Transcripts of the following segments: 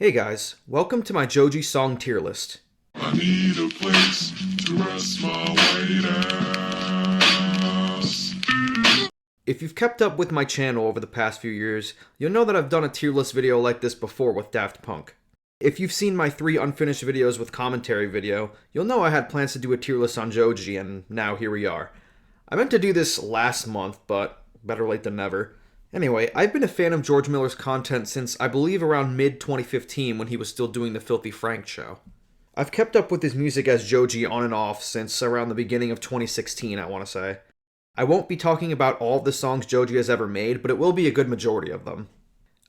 Hey guys, welcome to my Joji song tier list. I need a place to rest my white ass. If you've kept up with my channel over the past few years, you'll know that I've done a tier list video like this before with Daft Punk. If you've seen my 3 unfinished videos with commentary video, you'll know I had plans to do a tier list on Joji, and now here we are. I meant to do this last month, but better late than never. Anyway, I've been a fan of George Miller's content since I believe around mid-2015 when he was still doing the Filthy Frank show. I've kept up with his music as Joji on and off since around the beginning of 2016, I want to say. I won't be talking about all of the songs Joji has ever made, but it will be a good majority of them.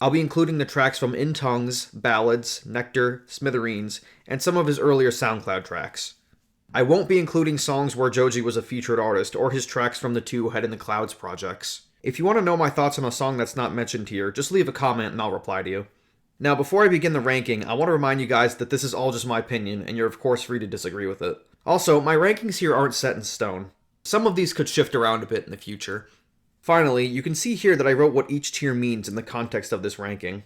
I'll be including the tracks from In Tongues, Ballads, Nectar, Smithereens, and some of his earlier SoundCloud tracks. I won't be including songs where Joji was a featured artist or his tracks from the 2 Head in the Clouds projects. If you want to know my thoughts on a song that's not mentioned here, just leave a comment and I'll reply to you. Now, before I begin the ranking, I want to remind you guys that this is all just my opinion, and you're of course free to disagree with it. Also, my rankings here aren't set in stone. Some of these could shift around a bit in the future. Finally, you can see here that I wrote what each tier means in the context of this ranking.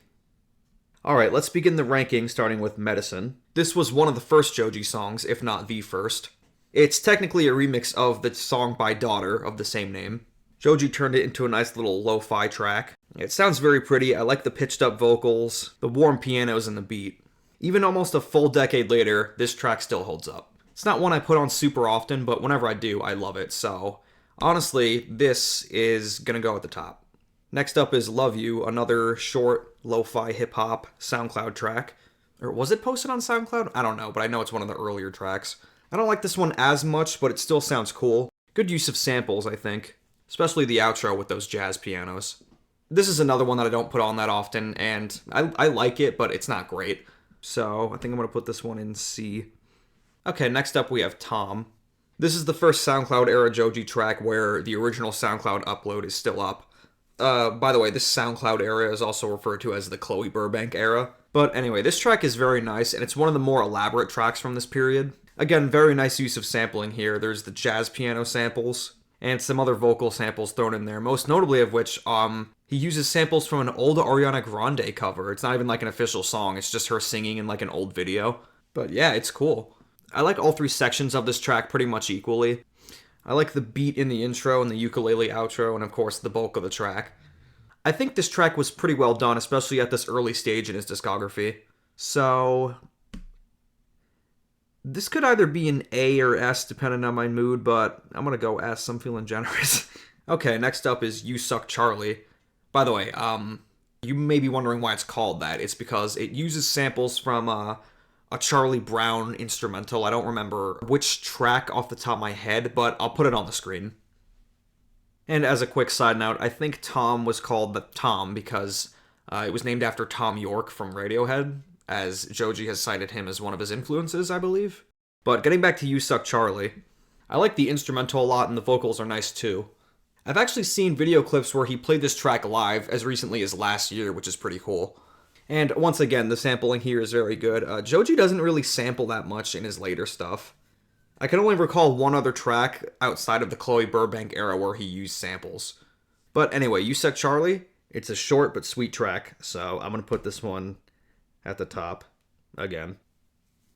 Alright, let's begin the ranking starting with Medicine. This was one of the first Joji songs, if not the first. It's technically a remix of the song by Daughter of the same name. Joji turned it into a nice little lo-fi track. It sounds very pretty, I like the pitched up vocals, the warm pianos, and the beat. Even almost a full decade later, this track still holds up. It's not one I put on super often, but whenever I do, I love it, so honestly, this is gonna go at the top. Next up is Love You, another short, lo-fi hip-hop SoundCloud track. Or was it posted on SoundCloud? I don't know, but I know it's one of the earlier tracks. I don't like this one as much, but it still sounds cool. Good use of samples, I think. Especially the outro with those jazz pianos. This is another one that I don't put on that often, and I like it, but it's not great. So I think I'm going to put this one in C. Okay, next up we have Tom. This is the first SoundCloud era Joji track where the original SoundCloud upload is still up. By the way, this SoundCloud era is also referred to as the Chloe Burbank era. But anyway, this track is very nice, and it's one of the more elaborate tracks from this period. Again, very nice use of sampling here. There's the jazz piano samples, and some other vocal samples thrown in there, most notably of which, he uses samples from an old Ariana Grande cover. It's not even like an official song, it's just her singing in like an old video. But yeah, it's cool. I like all 3 sections of this track pretty much equally. I like the beat in the intro and the ukulele outro, and of course the bulk of the track. I think this track was pretty well done, especially at this early stage in his discography. So this could either be an A or S depending on my mood, but I'm gonna go S, I'm feeling generous. Okay, next up is You Suck Charlie. By the way, you may be wondering why it's called that. It's because it uses samples from a Charlie Brown instrumental. I don't remember which track off the top of my head, but I'll put it on the screen. And as a quick side note, I think Tom was called the Tom because it was named after Tom York from Radiohead, as Joji has cited him as one of his influences, I believe. But getting back to You Suck Charlie, I like the instrumental a lot and the vocals are nice too. I've actually seen video clips where he played this track live as recently as last year, which is pretty cool. And once again, the sampling here is very good. Joji doesn't really sample that much in his later stuff. I can only recall one other track outside of the Chloe Burbank era where he used samples. But anyway, You Suck Charlie, it's a short but sweet track, so I'm going to put this one at the top, again.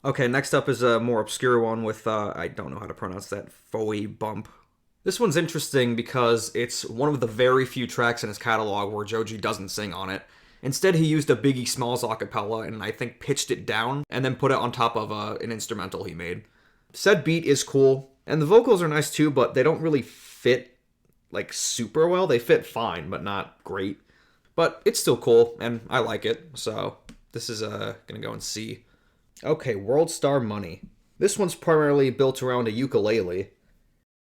Okay, next up is a more obscure one with, I don't know how to pronounce that, Foey Bump. This one's interesting because it's one of the very few tracks in his catalog where Joji doesn't sing on it. Instead, he used a Biggie Smalls acapella and I think pitched it down and then put it on top of an instrumental he made. Said beat is cool, and the vocals are nice too, but they don't really fit, like, super well. They fit fine, but not great. But it's still cool, and I like it, so this is gonna go in C. Okay, World Star Money. This one's primarily built around a ukulele,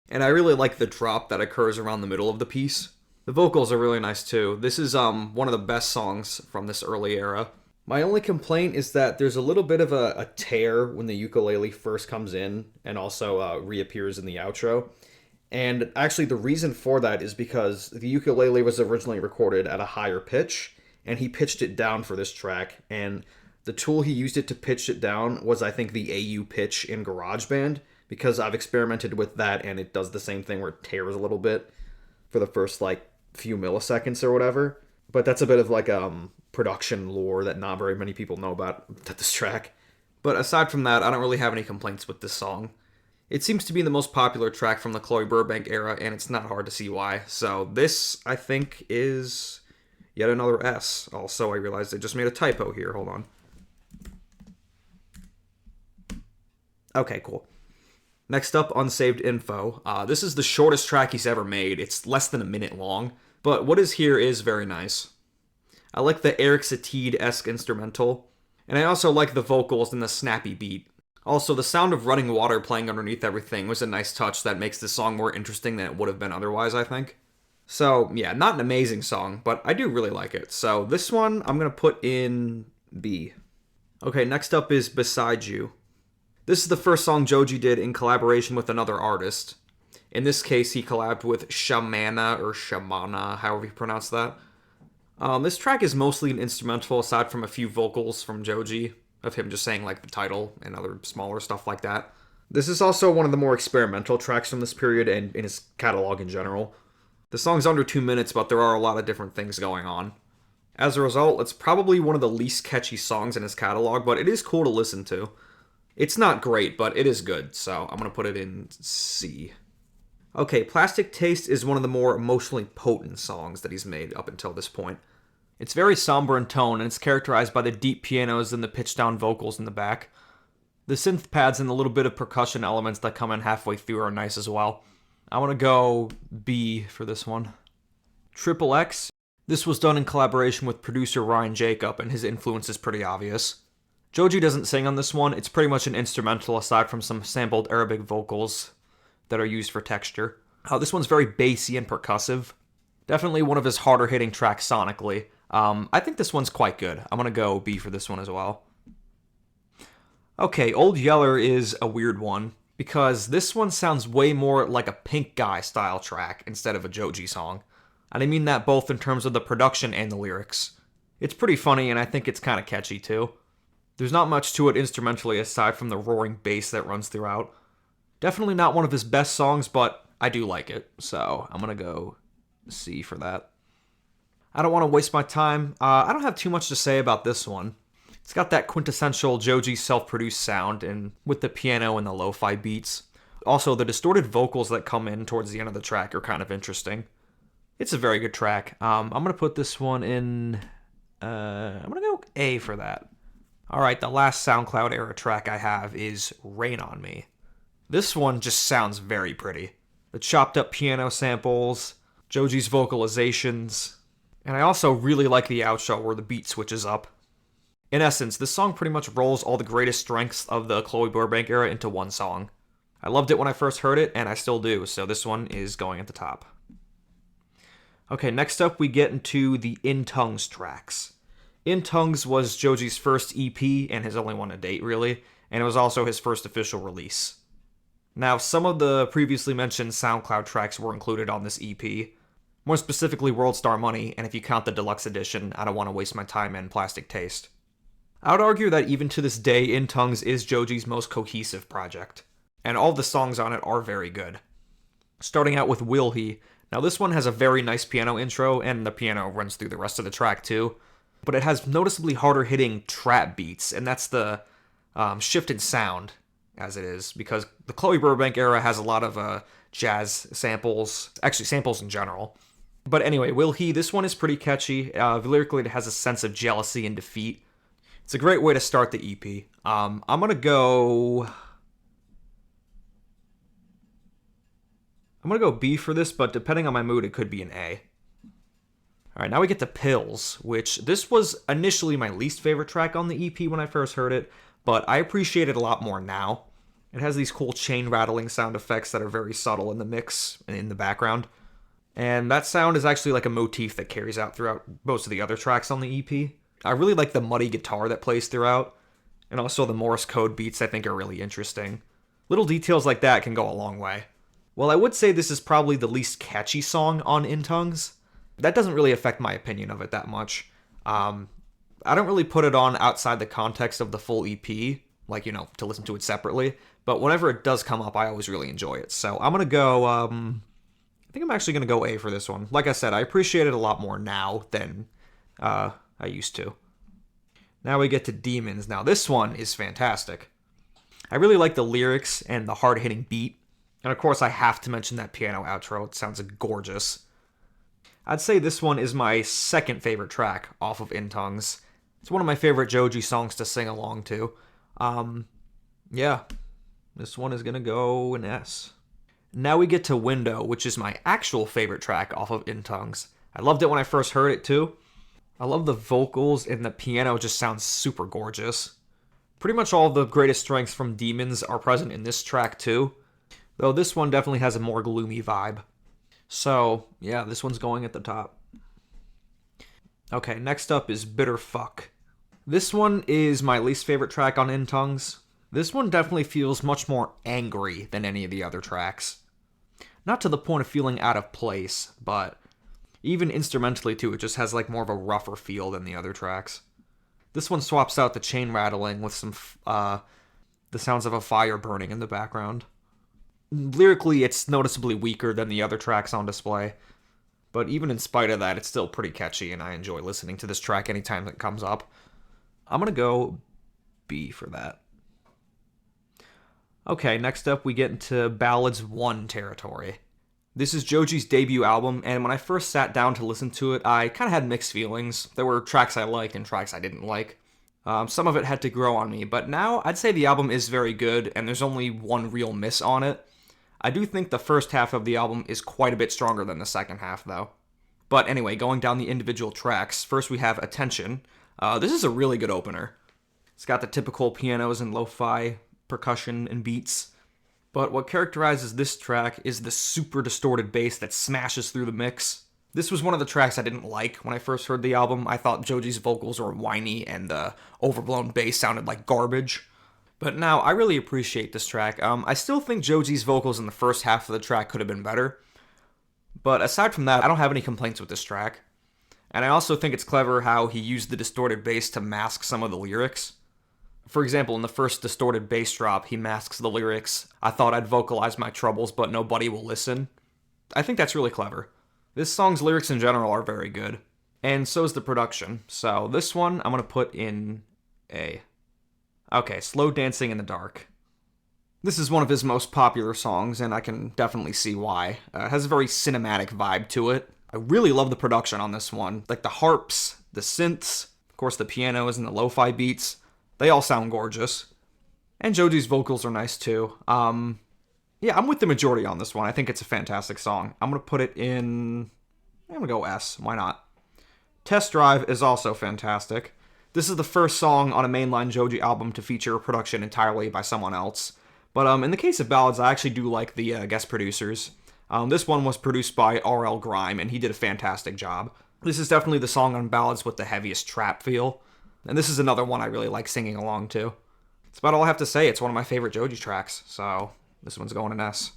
and I really like the drop that occurs around the middle of the piece. The vocals are really nice too. This is one of the best songs from this early era. My only complaint is that there's a little bit of a tear when the ukulele first comes in and also reappears in the outro. And actually the reason for that is because the ukulele was originally recorded at a higher pitch, and he pitched it down for this track, and the tool he used it to pitch it down was, I think, the AU pitch in GarageBand, because I've experimented with that and it does the same thing where it tears a little bit for the first, like, few milliseconds or whatever. But that's a bit of like production lore that not very many people know about this track. But aside from that, I don't really have any complaints with this song. It seems to be the most popular track from the Chloe Burbank era, and it's not hard to see why. So this, I think, is yet another S. Also, I realized I just made a typo here. Hold on. Okay, cool. Next up, Unsaved Info. This is the shortest track he's ever made. It's less than a minute long, but what is here is very nice. I like the Eric Satie-esque instrumental, and I also like the vocals and the snappy beat. Also, the sound of running water playing underneath everything was a nice touch that makes the song more interesting than it would have been otherwise, I think. So, yeah, not an amazing song, but I do really like it. So this one, I'm going to put in B. Okay, next up is Beside You. This is the first song Joji did in collaboration with another artist. In this case, he collabed with Shamana, or Shamana, however you pronounce that. This track is mostly an instrumental, aside from a few vocals from Joji, of him just saying like the title and other smaller stuff like that. This is also one of the more experimental tracks from this period and in his catalog in general. The song's under 2 minutes, but there are a lot of different things going on. As a result, it's probably one of the least catchy songs in his catalog, but it is cool to listen to. It's not great, but it is good, so I'm going to put it in C. Okay, Plastic Taste is one of the more emotionally potent songs that he's made up until this point. It's very somber in tone, and it's characterized by the deep pianos and the pitched-down vocals in the back. The synth pads and the little bit of percussion elements that come in halfway through are nice as well. I want to go B for this one. Triple X. This was done in collaboration with producer Ryan Jacob, and his influence is pretty obvious. Joji doesn't sing on this one. It's pretty much an instrumental aside from some sampled Arabic vocals that are used for texture. This one's very bassy and percussive. Definitely one of his harder-hitting tracks sonically. I think this one's quite good. I'm going to go B for this one as well. Okay, Old Yeller is a weird one, because this one sounds way more like a Pink Guy style track instead of a Joji song. And I mean that both in terms of the production and the lyrics. It's pretty funny, and I think it's kind of catchy too. There's not much to it instrumentally aside from the roaring bass that runs throughout. Definitely not one of his best songs, but I do like it, so I'm going to go C for that. I don't want to waste my time. I don't have too much to say about this one. It's got that quintessential Joji self-produced sound, and with the piano and the lo-fi beats. Also, the distorted vocals that come in towards the end of the track are kind of interesting. It's a very good track. I'm going to put this one in... I'm going to go A for that. Alright, the last SoundCloud era track I have is Rain on Me. This one just sounds very pretty. The chopped up piano samples, Joji's vocalizations, and I also really like the outro where the beat switches up. In essence, this song pretty much rolls all the greatest strengths of the Chloe Burbank era into one song. I loved it when I first heard it, and I still do, so this one is going at the top. Okay, next up we get into the In Tongues tracks. In Tongues was Joji's first EP, and his only one to date, really, and it was also his first official release. Now, some of the previously mentioned SoundCloud tracks were included on this EP, more specifically World Star Money, and if you count the deluxe edition, I Don't Want to Waste My Time in Plastic Taste. I would argue that even to this day, In Tongues is Joji's most cohesive project, and all the songs on it are very good. Starting out with Will He. Now this one has a very nice piano intro, and the piano runs through the rest of the track too, but it has noticeably harder hitting trap beats, and that's the shift in sound, as it is, because the Chloe Burbank era has a lot of jazz samples, actually samples in general. But anyway, Will He, this one is pretty catchy. Lyrically, it has a sense of jealousy and defeat. It's a great way to start the EP. I'm gonna go B for this, but depending on my mood, it could be an A. Alright, now we get to Pills, which this was initially my least favorite track on the EP when I first heard it, but I appreciate it a lot more now. It has these cool chain rattling sound effects that are very subtle in the mix and in the background. And that sound is actually like a motif that carries out throughout most of the other tracks on the EP. I really like the muddy guitar that plays throughout, and also the Morse code beats I think are really interesting. Little details like that can go a long way. Well, I would say this is probably the least catchy song on In Tongues. That doesn't really affect my opinion of it that much. I don't really put it on outside the context of the full EP, like, to listen to it separately, but whenever it does come up, I always really enjoy it. So I'm going to go, I think I'm actually going to go A for this one. Like I said, I appreciate it a lot more now than I used to. Now we get to Demons. Now this one is fantastic. I really like the lyrics and the hard-hitting beat. And of course I have to mention that piano outro. It sounds gorgeous. I'd say this one is my second favorite track off of In Tongues. It's one of my favorite Joji songs to sing along to. Yeah, this one is gonna go an S. Now we get to Window, which is my actual favorite track off of In Tongues. I loved it when I first heard it too. I love the vocals, and the piano just sounds super gorgeous. Pretty much all of the greatest strengths from Demons are present in this track too, though this one definitely has a more gloomy vibe. So, yeah, this one's going at the top. Okay, next up is Bitter Fuck. This one is my least favorite track on In Tongues. This one definitely feels much more angry than any of the other tracks. Not to the point of feeling out of place, but even instrumentally too, it just has like more of a rougher feel than the other tracks. This one swaps out the chain rattling with some the sounds of a fire burning in the background. Lyrically, it's noticeably weaker than the other tracks on display, but even in spite of that, it's still pretty catchy, and I enjoy listening to this track anytime it comes up. I'm gonna go B for that. Okay, next up we get into Ballads 1 territory. This is Joji's debut album, and when I first sat down to listen to it, I kind of had mixed feelings. There were tracks I liked and tracks I didn't like. Some of it had to grow on me, but now I'd say the album is very good, and there's only one real miss on it. I do think the first half of the album is quite a bit stronger than the second half, though. But anyway, going down the individual tracks, first we have Attention. This is a really good opener. It's got the typical pianos and lo-fi percussion and beats. But what characterizes this track is the super distorted bass that smashes through the mix. This was one of the tracks I didn't like when I first heard the album. I thought Joji's vocals were whiny and the overblown bass sounded like garbage. But now, I really appreciate this track. I still think Joji's vocals in the first half of the track could have been better. But aside from that, I don't have any complaints with this track. And I also think it's clever how he used the distorted bass to mask some of the lyrics. For example, in the first distorted bass drop, he masks the lyrics, "I thought I'd vocalize my troubles, but nobody will listen." I think that's really clever. This song's lyrics in general are very good. And so is the production. So this one, I'm going to put in A. Okay, Slow Dancing in the Dark. This is one of his most popular songs, and I can definitely see why. It has a very cinematic vibe to it. I really love the production on this one. Like the harps, the synths, of course the pianos and the lo-fi beats. They all sound gorgeous. And Joji's vocals are nice too. Yeah, I'm with the majority on this one. I think it's a fantastic song. I'm going to put it in... I'm going to go S. Why not? Test Drive is also fantastic. This is the first song on a mainline Joji album to feature a production entirely by someone else. But in the case of Ballads, I actually do like the guest producers. This one was produced by R.L. Grime, and he did a fantastic job. This is definitely the song on Ballads with the heaviest trap feel. And this is another one I really like singing along to. That's about all I have to say. It's one of my favorite Joji tracks, so this one's going an S.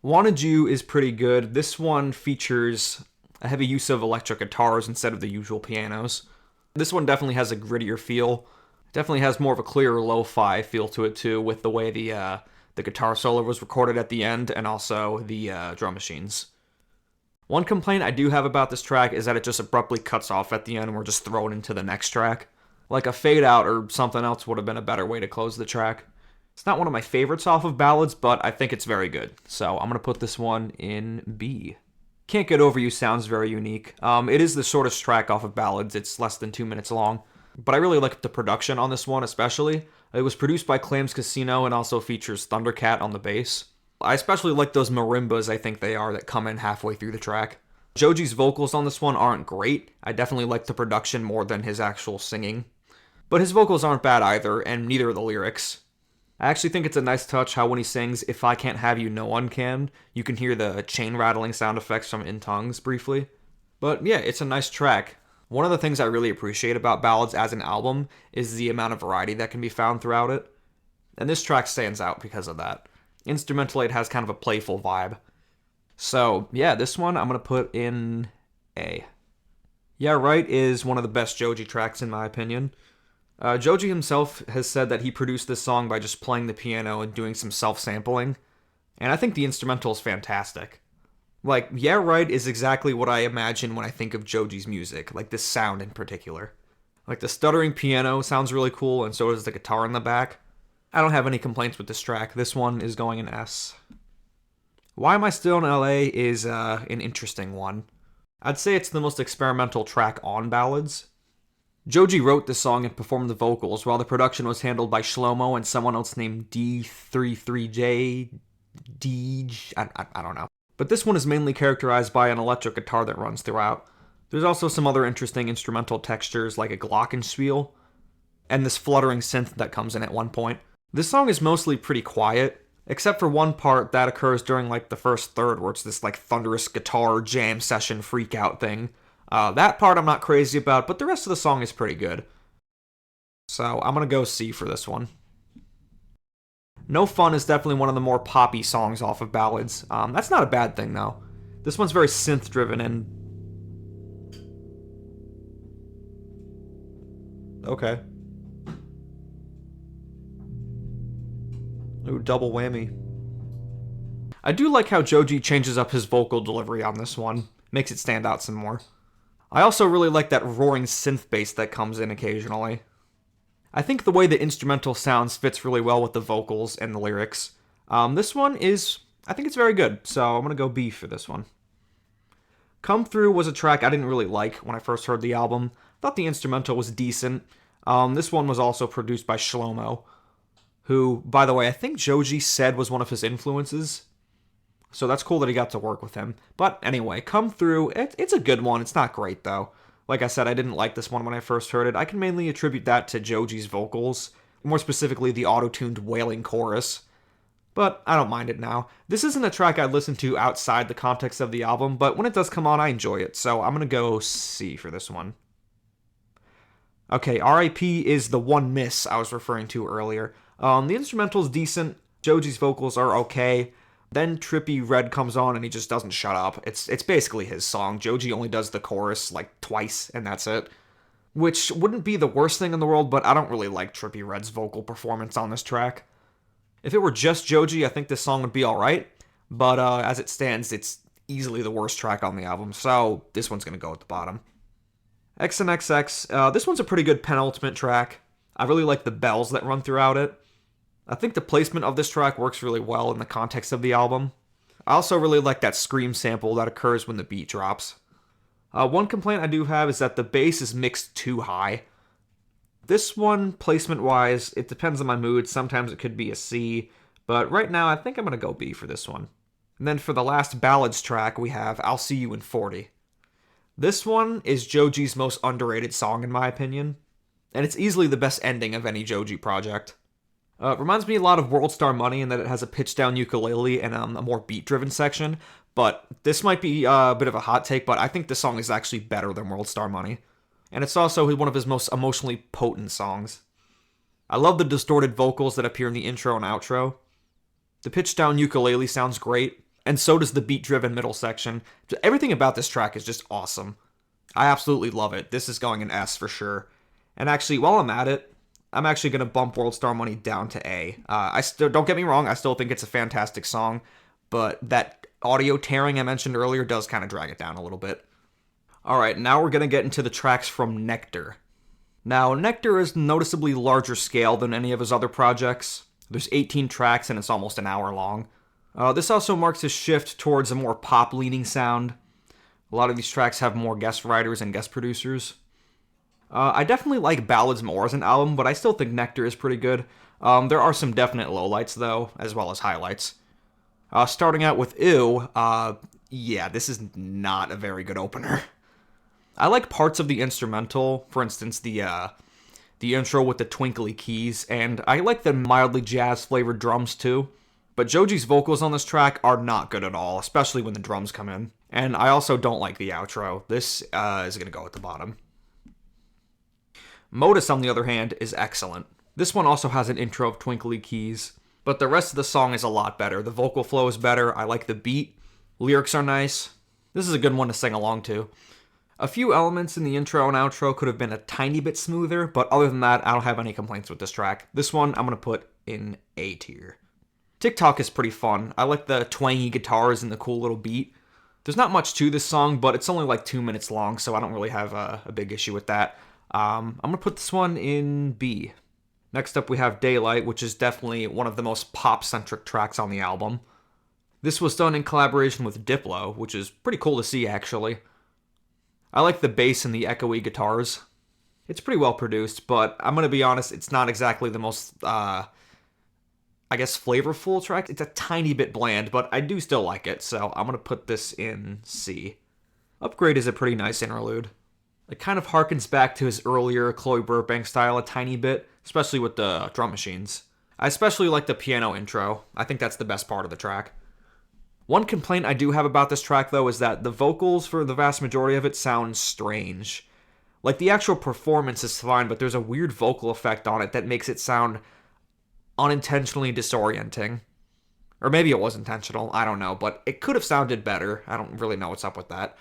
Wanted You is pretty good. This one features a heavy use of electric guitars instead of the usual pianos. This one definitely has a grittier feel. Definitely has more of a clearer lo-fi feel to it too, with the way the guitar solo was recorded at the end and also the drum machines. One complaint I do have about this track is that it just abruptly cuts off at the end and we're just thrown into the next track. Like a fade out or something else would have been a better way to close the track. It's not one of my favorites off of Ballads, but I think it's very good. So I'm going to put this one in B. Can't Get Over You sounds very unique. It is the shortest track off of Ballads. It's less than 2 minutes long. But I really like the production on this one especially. It was produced by Clams Casino and also features Thundercat on the bass. I especially like those marimbas, I think they are, that come in halfway through the track. Joji's vocals on this one aren't great. I definitely like the production more than his actual singing. But his vocals aren't bad either, and neither are the lyrics. I actually think it's a nice touch how when he sings, "If I Can't Have You, No One Can," you can hear the chain rattling sound effects from In Tongues briefly. But yeah, it's a nice track. One of the things I really appreciate about Ballads as an album is the amount of variety that can be found throughout it. And this track stands out because of that. Instrumentally, it has kind of a playful vibe. So, yeah, this one I'm going to put in A. Yeah Right is one of the best Joji tracks in my opinion. Joji himself has said that he produced this song by just playing the piano and doing some self-sampling. And I think the instrumental is fantastic. Like, Yeah Right is exactly what I imagine when I think of Joji's music, like this sound in particular. Like, the stuttering piano sounds really cool, and so does the guitar in the back. I don't have any complaints with this track. This one is going an S. Why Am I Still in LA is an interesting one. I'd say it's the most experimental track on Ballads. Joji wrote this song and performed the vocals, while the production was handled by Shlomo and someone else named D33J. I don't know. But this one is mainly characterized by an electric guitar that runs throughout. There's also some other interesting instrumental textures like a glockenspiel, and this fluttering synth that comes in at one point. This song is mostly pretty quiet, except for one part that occurs during like the first third where it's this like thunderous guitar jam session freakout thing. That part I'm not crazy about, but the rest of the song is pretty good. So I'm gonna go C for this one. No Fun is definitely one of the more poppy songs off of Ballads. That's not a bad thing though. This one's very synth driven and... Okay. Ooh, double whammy. I do like how Joji changes up his vocal delivery on this one. Makes it stand out some more. I also really like that roaring synth bass that comes in occasionally. I think the way the instrumental sounds fits really well with the vocals and the lyrics. This one is... I think it's very good, so I'm gonna go B for this one. Come Through was a track I didn't really like when I first heard the album. Thought the instrumental was decent. This one was also produced by Shlomo, who, by the way, I think Joji said was one of his influences. So that's cool that he got to work with him. But anyway, Come Through, it's a good one. It's not great, though. Like I said, I didn't like this one when I first heard it. I can mainly attribute that to Joji's vocals, more specifically the auto-tuned wailing chorus. But I don't mind it now. This isn't a track I'd listen to outside the context of the album, but when it does come on, I enjoy it. So I'm going to go C for this one. Okay, R.I.P. is the one miss I was referring to earlier. The instrumental's decent. Joji's vocals are okay. Then Trippie Redd comes on and he just doesn't shut up. It's basically his song. Joji only does the chorus like twice and that's it. Which wouldn't be the worst thing in the world, but I don't really like Trippie Redd's vocal performance on this track. If it were just Joji, I think this song would be alright. But as it stands, it's easily the worst track on the album, so this one's going to go at the bottom. XNXX, this one's a pretty good penultimate track. I really like the bells that run throughout it. I think the placement of this track works really well in the context of the album. I also really like that scream sample that occurs when the beat drops. One complaint I do have is that the bass is mixed too high. This one, placement-wise, it depends on my mood. Sometimes it could be a C, but right now I think I'm going to go B for this one. And then for the last Ballads track, we have I'll See You in 40. This one is Joji's most underrated song in my opinion, and it's easily the best ending of any Joji project. It reminds me a lot of World Star Money in that it has a pitch-down ukulele and a more beat-driven section, but this might be a bit of a hot take, but I think this song is actually better than World Star Money. And it's also one of his most emotionally potent songs. I love the distorted vocals that appear in the intro and outro. The pitch-down ukulele sounds great, and so does the beat-driven middle section. Everything about this track is just awesome. I absolutely love it. This is going an S for sure. And actually, while I'm at it, I'm actually going to bump World Star Money down to A. Don't get me wrong, I still think it's a fantastic song, but that audio tearing I mentioned earlier does kind of drag it down a little bit. Alright, now we're going to get into the tracks from Nectar. Now, Nectar is noticeably larger scale than any of his other projects. There's 18 tracks and it's almost an hour long. This also marks a shift towards a more pop-leaning sound. A lot of these tracks have more guest writers and guest producers. I definitely like Ballads more as an album, but I still think Nectar is pretty good. There are some definite lowlights, though, as well as highlights. Starting out with Ew, yeah, this is not a very good opener. I like parts of the instrumental, for instance, the intro with the twinkly keys, and I like the mildly jazz-flavored drums, too. But Joji's vocals on this track are not good at all, especially when the drums come in. And I also don't like the outro. This is going to go at the bottom. Modus, on the other hand, is excellent. This one also has an intro of twinkly keys, but the rest of the song is a lot better. The vocal flow is better, I like the beat, lyrics are nice. This is a good one to sing along to. A few elements in the intro and outro could have been a tiny bit smoother, but other than that, I don't have any complaints with this track. This one I'm going to put in A tier. TikTok is pretty fun. I like the twangy guitars and the cool little beat. There's not much to this song, but it's only like 2 minutes long, so I don't really have a big issue with that. I'm going to put this one in B. Next up we have Daylight, which is definitely one of the most pop-centric tracks on the album. This was done in collaboration with Diplo, which is pretty cool to see, actually. I like the bass and the echoey guitars. It's pretty well produced, but I'm going to be honest, it's not exactly the most, flavorful track. It's a tiny bit bland, but I do still like it, so I'm going to put this in C. Upgrade is a pretty nice interlude. It kind of harkens back to his earlier Chloe Burbank style a tiny bit, especially with the drum machines. I especially like the piano intro. I think that's the best part of the track. One complaint I do have about this track, though, is that the vocals for the vast majority of it sound strange. Like, the actual performance is fine, but there's a weird vocal effect on it that makes it sound unintentionally disorienting. Or maybe it was intentional, I don't know, but it could have sounded better. I don't really know what's up with that.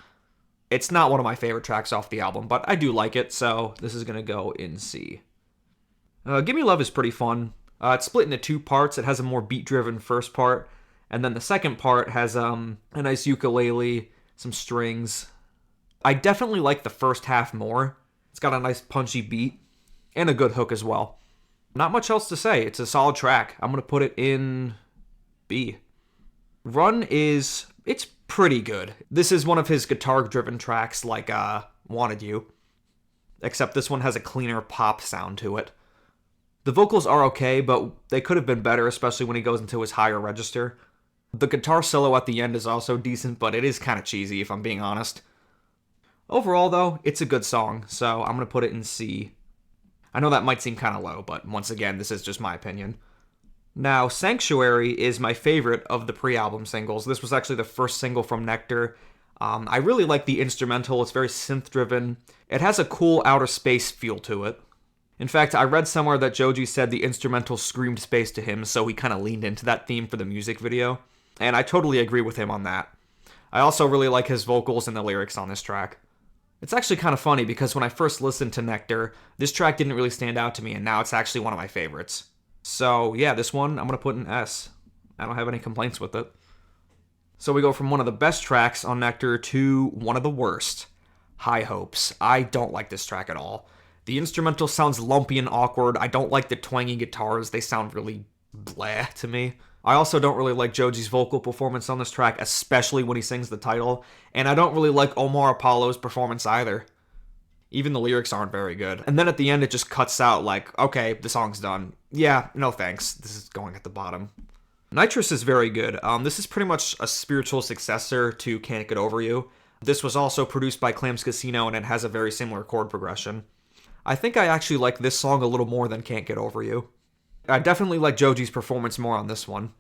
It's not one of my favorite tracks off the album, but I do like it, so this is going to go in C. Give Me Love is pretty fun. It's split into 2 parts. It has a more beat-driven first part, and then the second part has a nice ukulele, some strings. I definitely like the first half more. It's got a nice punchy beat, and a good hook as well. Not much else to say. It's a solid track. I'm going to put it in B. Run it's pretty good. This is one of his guitar-driven tracks like Wanted You, except this one has a cleaner pop sound to it. The vocals are okay, but they could have been better, especially when he goes into his higher register. The guitar solo at the end is also decent, but it is kind of cheesy, if I'm being honest. Overall, though, it's a good song, so I'm going to put it in C. I know that might seem kind of low, but once again, this is just my opinion. Now, Sanctuary is my favorite of the pre-album singles. This was actually the first single from Nectar. I really like the instrumental. It's very synth-driven. It has a cool outer space feel to it. In fact, I read somewhere that Joji said the instrumental screamed space to him, so he kind of leaned into that theme for the music video. And I totally agree with him on that. I also really like his vocals and the lyrics on this track. It's actually kind of funny because when I first listened to Nectar, this track didn't really stand out to me, and now it's actually one of my favorites. So yeah, this one I'm going to put in S. I don't have any complaints with it. So we go from one of the best tracks on Nectar to one of the worst. High Hopes. I don't like this track at all. The instrumental sounds lumpy and awkward. I don't like the twangy guitars. They sound really bleh to me. I also don't really like Joji's vocal performance on this track, especially when he sings the title, and I don't really like Omar Apollo's performance either. Even the lyrics aren't very good. And then at the end it just cuts out like, okay, the song's done. Yeah, no thanks. This is going at the bottom. Nitrous is very good. This is pretty much a spiritual successor to Can't Get Over You. This was also produced by Clams Casino, and it has a very similar chord progression. I think I actually like this song a little more than Can't Get Over You. I definitely like Joji's performance more on this one.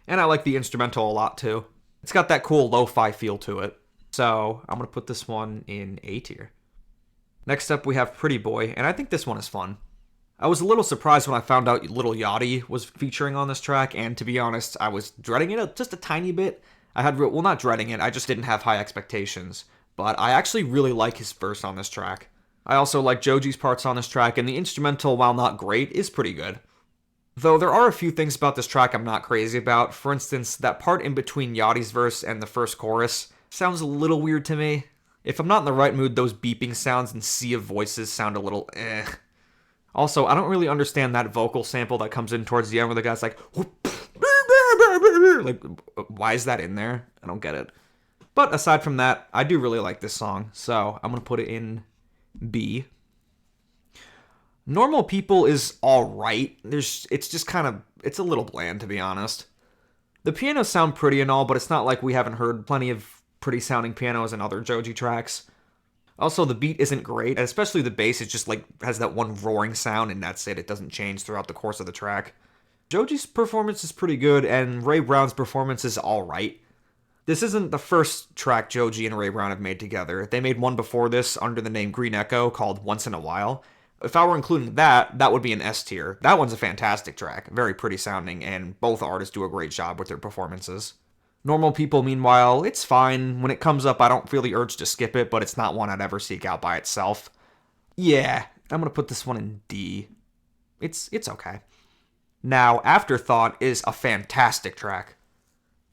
And I like the instrumental a lot too. It's got that cool lo-fi feel to it. So I'm going to put this one in A tier. Next up we have Pretty Boy, and I think this one is fun. I was a little surprised when I found out Lil Yachty was featuring on this track, and to be honest, I was dreading it just a tiny bit. Not dreading it, I just didn't have high expectations. But I actually really like his verse on this track. I also like Joji's parts on this track, and the instrumental, while not great, is pretty good. Though there are a few things about this track I'm not crazy about. For instance, that part in between Yachty's verse and the first chorus sounds a little weird to me. If I'm not in the right mood, those beeping sounds and sea of voices sound a little eh. Also, I don't really understand that vocal sample that comes in towards the end where the guy's like, why is that in there? I don't get it. But aside from that, I do really like this song, so I'm going to put it in B. Normal People is alright. It's a little bland, to be honest. The pianos sound pretty and all, but it's not like we haven't heard plenty of pretty sounding pianos in other Joji tracks. Also, the beat isn't great, and especially the bass, it just has that one roaring sound, and that's it. It doesn't change throughout the course of the track. Joji's performance is pretty good, and Ray Brown's performance is alright. This isn't the first track Joji and Ray Brown have made together. They made one before this under the name Green Echo called Once in a While. If I were including that would be an S tier. That one's a fantastic track, very pretty sounding, and both artists do a great job with their performances. Normal People, meanwhile, it's fine. When it comes up, I don't feel the urge to skip it, but it's not one I'd ever seek out by itself. Yeah, I'm gonna put this one in D. It's okay. Now, Afterthought is a fantastic track.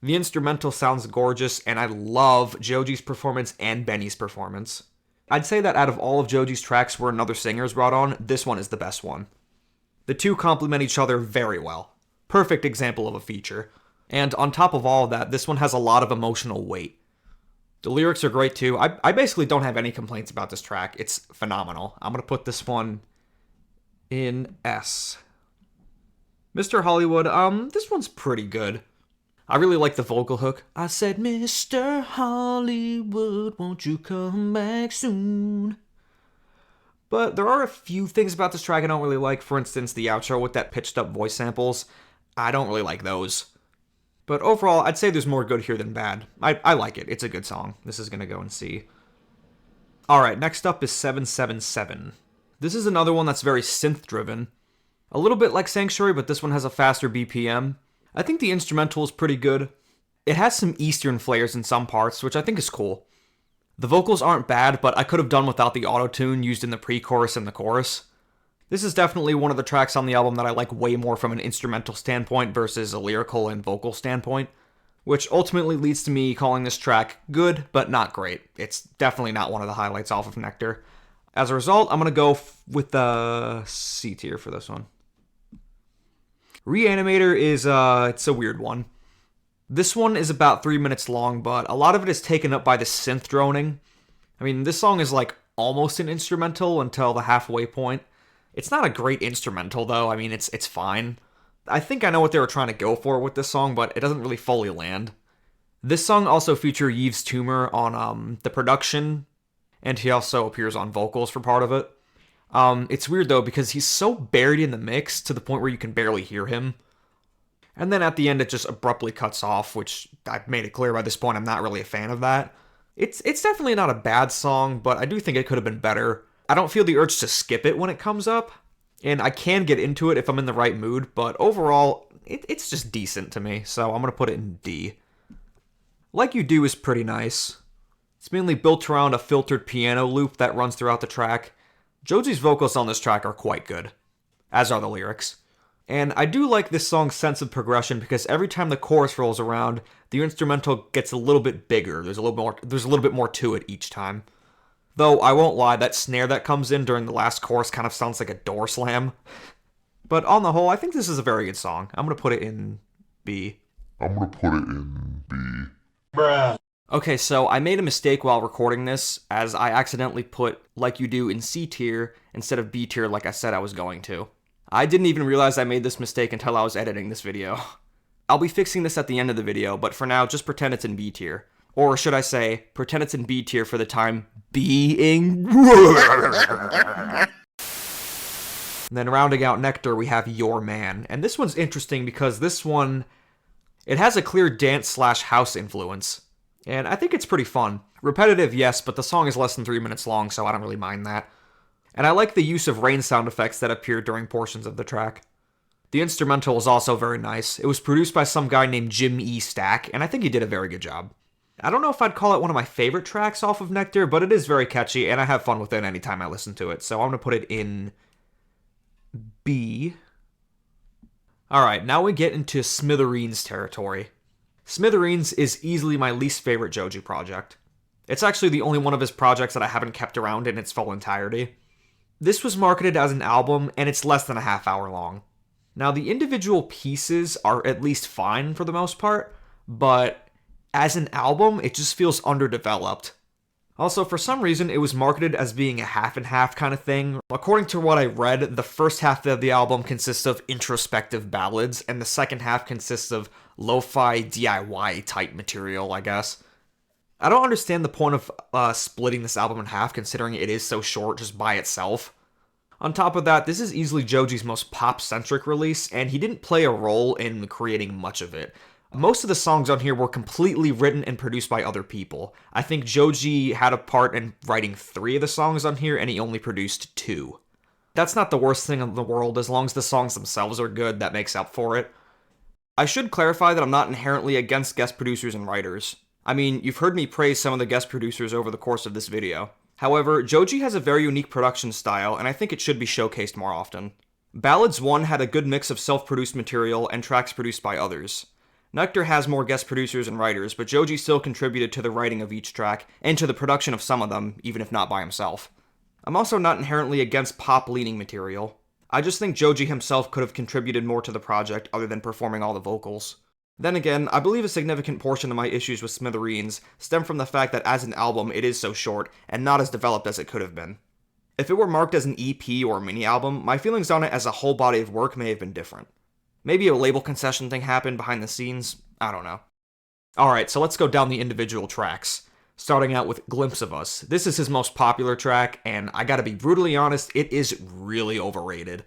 The instrumental sounds gorgeous, and I love Joji's performance and Benny's performance. I'd say that out of all of Joji's tracks where another singer is brought on, this one is the best one. The two complement each other very well. Perfect example of a feature. And on top of all of that, this one has a lot of emotional weight. The lyrics are great too. I basically don't have any complaints about this track. It's phenomenal. I'm going to put this one in S. Mr. Hollywood, this one's pretty good. I really like the vocal hook. I said, Mr. Hollywood, won't you come back soon? But there are a few things about this track I don't really like. For instance, the outro with that pitched up voice samples. I don't really like those. But overall, I'd say there's more good here than bad. I like it. It's a good song. This is going to go in C. Alright, next up is 777. This is another one that's very synth-driven. A little bit like Sanctuary, but this one has a faster BPM. I think the instrumental is pretty good. It has some Eastern flares in some parts, which I think is cool. The vocals aren't bad, but I could have done without the auto-tune used in the pre-chorus and the chorus. This is definitely one of the tracks on the album that I like way more from an instrumental standpoint versus a lyrical and vocal standpoint, which ultimately leads to me calling this track good, but not great. It's definitely not one of the highlights off of Nectar. As a result, I'm going to go with the C tier for this one. Reanimator is, it's a weird one. This one is about 3 minutes long, but a lot of it is taken up by the synth droning. I mean, this song is like almost an instrumental until the halfway point. It's not a great instrumental, though. I mean, it's fine. I think I know what they were trying to go for with this song, but it doesn't really fully land. This song also features Yves Tumor on the production, and he also appears on vocals for part of it. It's weird, though, because he's so buried in the mix to the point where you can barely hear him. And then at the end, it just abruptly cuts off, which I've made it clear by this point I'm not really a fan of that. It's definitely not a bad song, but I do think it could have been better. I don't feel the urge to skip it when it comes up, and I can get into it if I'm in the right mood, but overall, it's just decent to me, so I'm going to put it in D. Like You Do is pretty nice. It's mainly built around a filtered piano loop that runs throughout the track. Joji's vocals on this track are quite good, as are the lyrics. And I do like this song's sense of progression because every time the chorus rolls around, the instrumental gets a little bit bigger. There's a little bit more to it each time. Though I won't lie, that snare that comes in during the last chorus kind of sounds like a door slam. But on the whole, I think this is a very good song. I'm going to put it in B. Bruh. Okay, so I made a mistake while recording this, as I accidentally put Like You Do in C tier instead of B tier like I said I was going to. I didn't even realize I made this mistake until I was editing this video. I'll be fixing this at the end of the video, but for now, just pretend it's in B tier. Or should I say, pretend it's in B tier for the time being. And then rounding out Nectar, we have Your Man. And this one's interesting because this one, it has a clear dance/house influence. And I think it's pretty fun. Repetitive, yes, but the song is less than 3 minutes long, so I don't really mind that. And I like the use of rain sound effects that appear during portions of the track. The instrumental is also very nice. It was produced by some guy named Jim E. Stack, and I think he did a very good job. I don't know if I'd call it one of my favorite tracks off of Nectar, but it is very catchy, and I have fun with it anytime I listen to it, so I'm going to put it in B. Alright, now we get into Smithereens territory. Smithereens is easily my least favorite Joji project. It's actually the only one of his projects that I haven't kept around in its full entirety. This was marketed as an album, and it's less than a half hour long. Now, the individual pieces are at least fine for the most part, but as an album, it just feels underdeveloped. Also, for some reason, it was marketed as being a half-and-half kind of thing. According to what I read, the first half of the album consists of introspective ballads, and the second half consists of lo-fi DIY type material, I guess. I don't understand the point of splitting this album in half, considering it is so short just by itself. On top of that, this is easily Joji's most pop-centric release, and he didn't play a role in creating much of it. Most of the songs on here were completely written and produced by other people. I think Joji had a part in writing 3 of the songs on here, and he only produced 2. That's not the worst thing in the world. As long as the songs themselves are good, that makes up for it. I should clarify that I'm not inherently against guest producers and writers. I mean, you've heard me praise some of the guest producers over the course of this video. However, Joji has a very unique production style, and I think it should be showcased more often. Ballads 1 had a good mix of self-produced material and tracks produced by others. Nectar has more guest producers and writers, but Joji still contributed to the writing of each track, and to the production of some of them, even if not by himself. I'm also not inherently against pop-leaning material. I just think Joji himself could have contributed more to the project other than performing all the vocals. Then again, I believe a significant portion of my issues with Smithereens stem from the fact that as an album it is so short, and not as developed as it could have been. If it were marked as an EP or a mini-album, my feelings on it as a whole body of work may have been different. Maybe a label concession thing happened behind the scenes, I don't know. Alright, so let's go down the individual tracks. Starting out with Glimpse of Us. This is his most popular track, and I gotta be brutally honest, it is really overrated.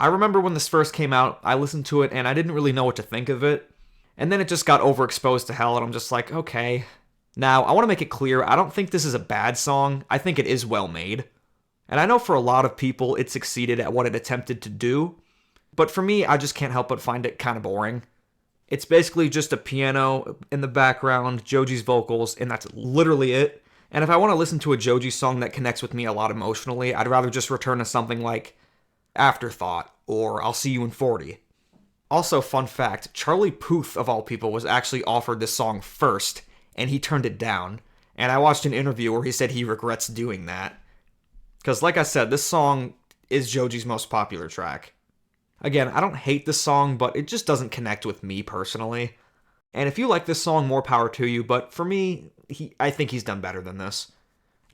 I remember when this first came out, I listened to it and I didn't really know what to think of it, and then it just got overexposed to hell and I'm just like, okay. Now, I want to make it clear, I don't think this is a bad song, I think it is well made. And I know for a lot of people it succeeded at what it attempted to do, but for me, I just can't help but find it kind of boring. It's basically just a piano in the background, Joji's vocals, and that's literally it. And if I want to listen to a Joji song that connects with me a lot emotionally, I'd rather just return to something like Afterthought or I'll See You in 40. Also, fun fact, Charlie Puth, of all people, was actually offered this song first, and he turned it down. And I watched an interview where he said he regrets doing that. Because like I said, this song is Joji's most popular track. Again, I don't hate this song, but it just doesn't connect with me personally. And if you like this song, more power to you, but for me, I think he's done better than this.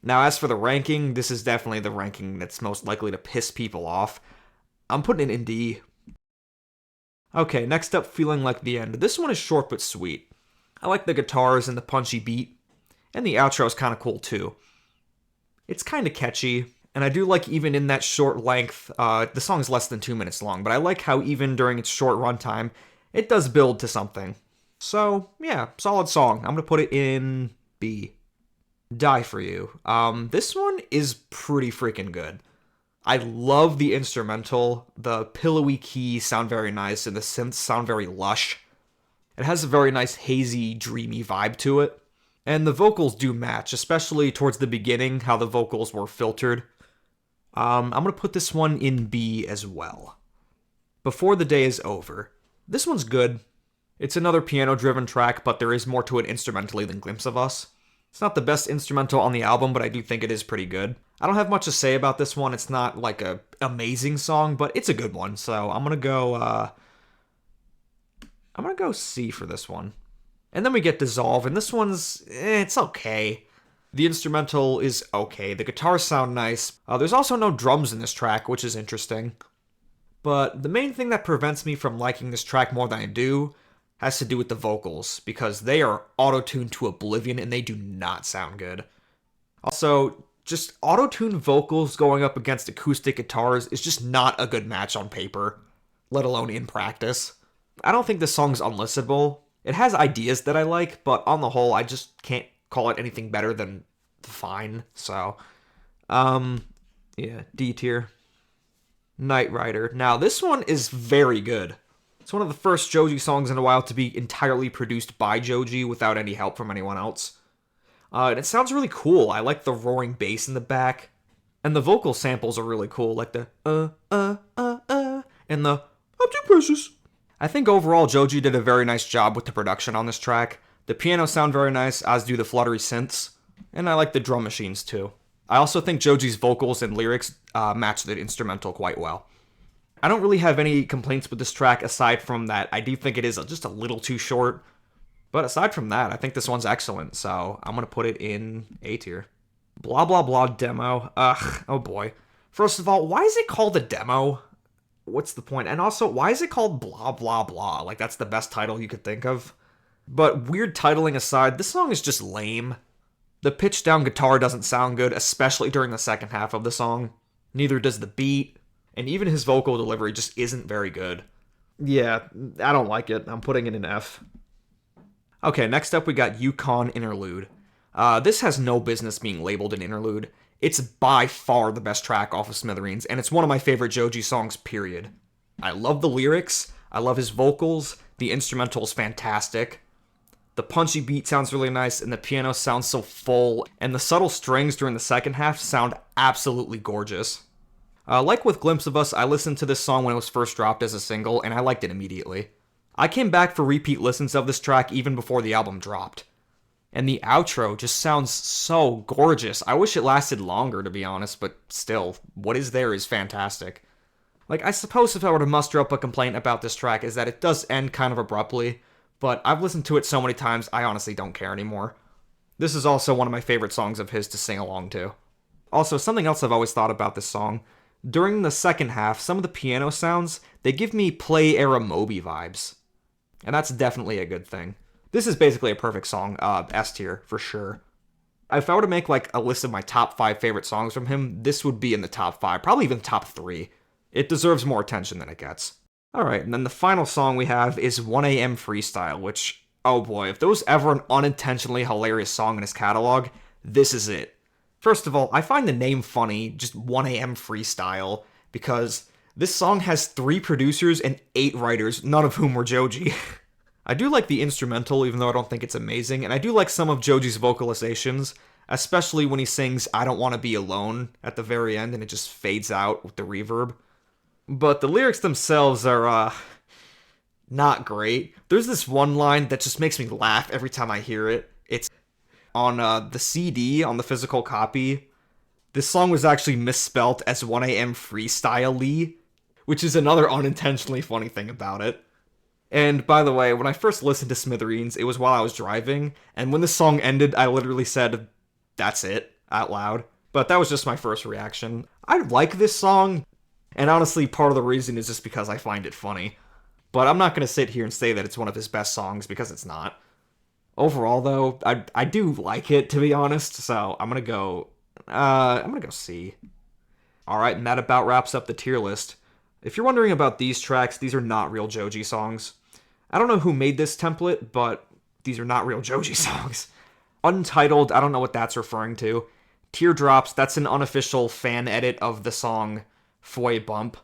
Now, as for the ranking, this is definitely the ranking that's most likely to piss people off. I'm putting it in D. Okay, next up, Feeling Like the End. This one is short but sweet. I like the guitars and the punchy beat, and the outro is kind of cool too. It's kind of catchy, and I do like even in that short length, the song's less than 2 minutes long, but I like how even during its short runtime, it does build to something. So, yeah, solid song. I'm going to put it in B. Die For You. This one is pretty freaking good. I love the instrumental. The pillowy keys sound very nice, and the synths sound very lush. It has a very nice, hazy, dreamy vibe to it. And the vocals do match, especially towards the beginning, how the vocals were filtered. I'm going to put this one in B as well. Before the Day Is Over. This one's good. It's another piano-driven track, but there is more to it instrumentally than Glimpse of Us. It's not the best instrumental on the album, but I do think it is pretty good. I don't have much to say about this one. It's not like a amazing song, but it's a good one. So I'm gonna go C for this one. And then we get Dissolve, and this one's it's okay. The instrumental is okay. The guitars sound nice. There's also no drums in this track, which is interesting. But the main thing that prevents me from liking this track more than I do has to do with the vocals, because they are auto-tuned to oblivion and they do not sound good. Also, just auto-tuned vocals going up against acoustic guitars is just not a good match on paper, let alone in practice. I don't think this song's unlistenable. It has ideas that I like, but on the whole, I just can't call it anything better than fine, so, yeah, D tier. Night Rider. Now, this one is very good. It's one of the first Joji songs in a while to be entirely produced by Joji without any help from anyone else. And it sounds really cool. I like the roaring bass in the back. And the vocal samples are really cool, like the and the I'm too precious. I think overall Joji did a very nice job with the production on this track. The pianos sound very nice, as do the fluttery synths. And I like the drum machines too. I also think Joji's vocals and lyrics match the instrumental quite well. I don't really have any complaints with this track aside from that I do think it is just a little too short. But aside from that, I think this one's excellent, so I'm going to put it in A tier. Blah Blah Blah demo. Ugh, oh boy. First of all, why is it called a demo? What's the point? And also, why is it called Blah Blah Blah? Like, that's the best title you could think of. But weird titling aside, this song is just lame. The pitched down guitar doesn't sound good, especially during the second half of the song. Neither does the beat. And even his vocal delivery just isn't very good. Yeah, I don't like it. I'm putting it in F. Okay, next up we got Yukon Interlude. This has no business being labeled an interlude. It's by far the best track off of Smithereens, and it's one of my favorite Joji songs, period. I love the lyrics, I love his vocals, the instrumental's fantastic. The punchy beat sounds really nice, and the piano sounds so full, and the subtle strings during the second half sound absolutely gorgeous. Like with Glimpse of Us, I listened to this song when it was first dropped as a single, and I liked it immediately. I came back for repeat listens of this track even before the album dropped. And the outro just sounds so gorgeous. I wish it lasted longer, to be honest, but still, what is there is fantastic. Like, I suppose if I were to muster up a complaint about this track is that it does end kind of abruptly, but I've listened to it so many times, I honestly don't care anymore. This is also one of my favorite songs of his to sing along to. Also, something else I've always thought about this song, during the second half, some of the piano sounds, they give me Play-era Moby vibes. And that's definitely a good thing. This is basically a perfect song, S tier, for sure. If I were to make, like, a list of my top 5 favorite songs from him, this would be in the top 5, probably even top 3. It deserves more attention than it gets. Alright, and then the final song we have is 1AM Freestyle, which, oh boy, if there was ever an unintentionally hilarious song in his catalog, this is it. First of all, I find the name funny, just 1AM Freestyle, because this song has 3 producers and 8 writers, none of whom were Joji. I do like the instrumental, even though I don't think it's amazing, and I do like some of Joji's vocalizations, especially when he sings I Don't Want to Be Alone at the very end, and it just fades out with the reverb. But the lyrics themselves are, not great. There's this one line that just makes me laugh every time I hear it. It's on the CD, on the physical copy. This song was actually misspelt as 1AM Freestyle-ly, which is another unintentionally funny thing about it. And by the way, when I first listened to Smithereens, it was while I was driving, and when the song ended, I literally said, "That's it," out loud. But that was just my first reaction. I like this song, and honestly, part of the reason is just because I find it funny. But I'm not going to sit here and say that it's one of his best songs, because it's not. Overall, though, I do like it, to be honest, so I'm gonna go C. Alright, and that about wraps up the tier list. If you're wondering about these tracks, these are not real Joji songs. I don't know who made this template, but these are not real Joji songs. Untitled, I don't know what that's referring to. Teardrops, that's an unofficial fan edit of the song Foy Bump.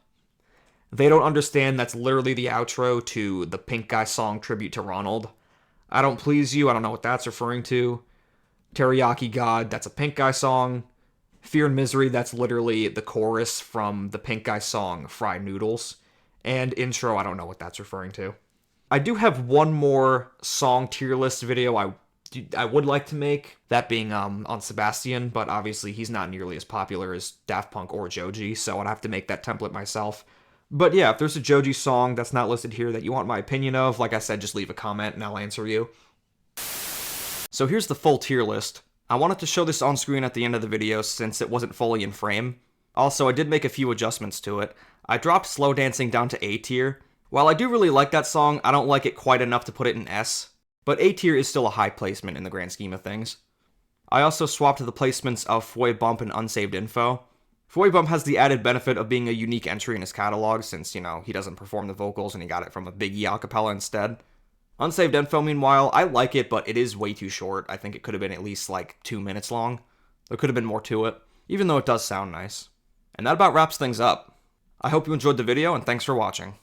They Don't Understand, that's literally the outro to the Pink Guy song Tribute to Ronald. I Don't Please You, I don't know what that's referring to. Teriyaki God, that's a Pink Guy song. Fear and Misery, that's literally the chorus from the Pink Guy song Fried Noodles. And Intro, I don't know what that's referring to. I do have one more song tier list video I would like to make, that being on Sebastian, but obviously he's not nearly as popular as Daft Punk or Joji, so I'd have to make that template myself. But yeah, if there's a Joji song that's not listed here that you want my opinion of, like I said, just leave a comment and I'll answer you. So here's the full tier list. I wanted to show this on screen at the end of the video since it wasn't fully in frame. Also, I did make a few adjustments to it. I dropped Slow Dancing down to A tier. While I do really like that song, I don't like it quite enough to put it in S. But A tier is still a high placement in the grand scheme of things. I also swapped the placements of Foy Bump and Unsaved Info. Foy Bump has the added benefit of being a unique entry in his catalog since, you know, he doesn't perform the vocals and he got it from a Biggie acapella instead. Unsaved Info, meanwhile, I like it, but it is way too short. I think it could have been at least, like, 2 minutes long. There could have been more to it, even though it does sound nice. And that about wraps things up. I hope you enjoyed the video, and thanks for watching.